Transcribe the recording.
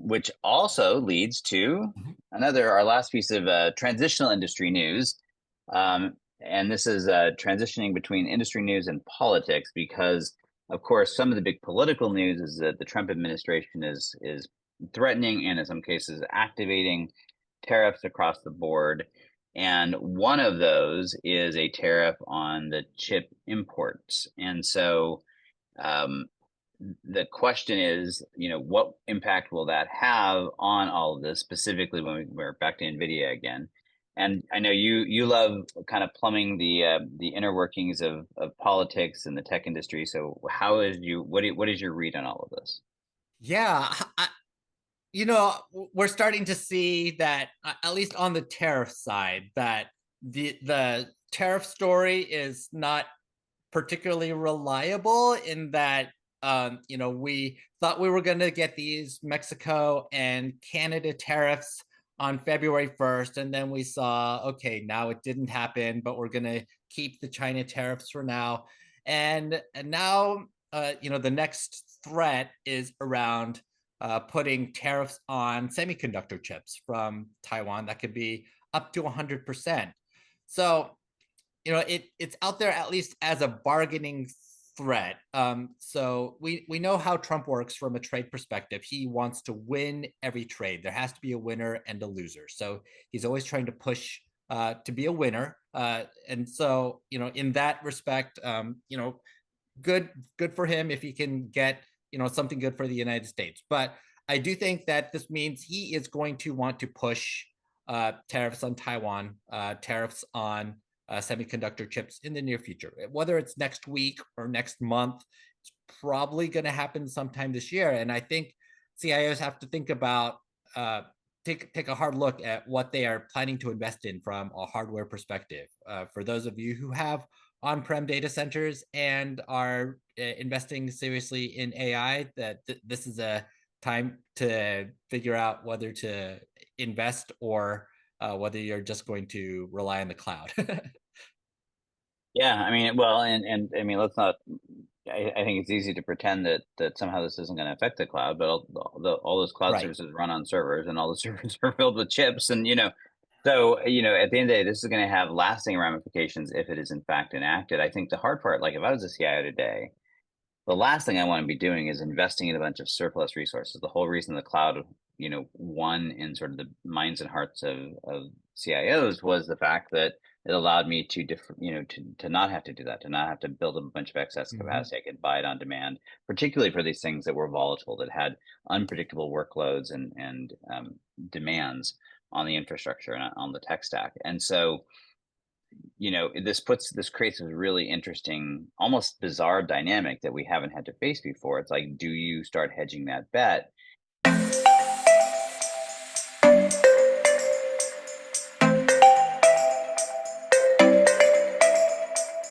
which also leads to our last piece of transitional industry news. And this is transitioning between industry news and politics, because, of course, some of the big political news is that the Trump administration is threatening and in some cases activating tariffs across the board. And one of those is a tariff on the chip imports. And so the question is, what impact will that have on all of this, specifically when we're back to NVIDIA again? And I know you love kind of plumbing the inner workings of politics and the tech industry. So what is your read on all of this? Yeah, we're starting to see that, at least on the tariff side, that the tariff story is not particularly reliable, in that we thought we were going to get these Mexico and Canada tariffs on February 1st, and then we saw, okay, now it didn't happen, but we're going to keep the China tariffs for now. And now the next threat is around putting tariffs on semiconductor chips from Taiwan that could be up to 100%. So it's out there, at least as a bargaining threat. So we know how Trump works from a trade perspective. He wants to win every trade. There has to be a winner and a loser. So he's always trying to push to be a winner. And so in that respect, good for him if he can get something good for the United States. But I do think that this means he is going to want to push tariffs on Taiwan, tariffs on semiconductor chips in the near future. Whether it's next week or next month, it's probably going to happen sometime this year. And I think CIOs have to think about take a hard look at what they are planning to invest in from a hardware perspective. For those of you who have on-prem data centers and are investing seriously in AI, that this is a time to figure out whether to invest or whether you're just going to rely on the cloud. Yeah, I mean, well, and I mean, let's not. I think it's easy to pretend that somehow this isn't going to affect the cloud, but all those cloud Right. services run on servers, and all the servers are filled with chips, and so at the end of the day, this is going to have lasting ramifications if it is in fact enacted. I think the hard part, like if I was a CIO today, the last thing I want to be doing is investing in a bunch of surplus resources. The whole reason the cloud, won in sort of the minds and hearts of CIOs was the fact that it allowed me to to not have to do that, to not have to build up a bunch of excess Mm-hmm. capacity. I could buy it on demand, particularly for these things that were volatile, that had unpredictable workloads and demands on the infrastructure and on the tech stack. And so this creates a really interesting, almost bizarre dynamic that we haven't had to face before. It's like, do you start hedging that bet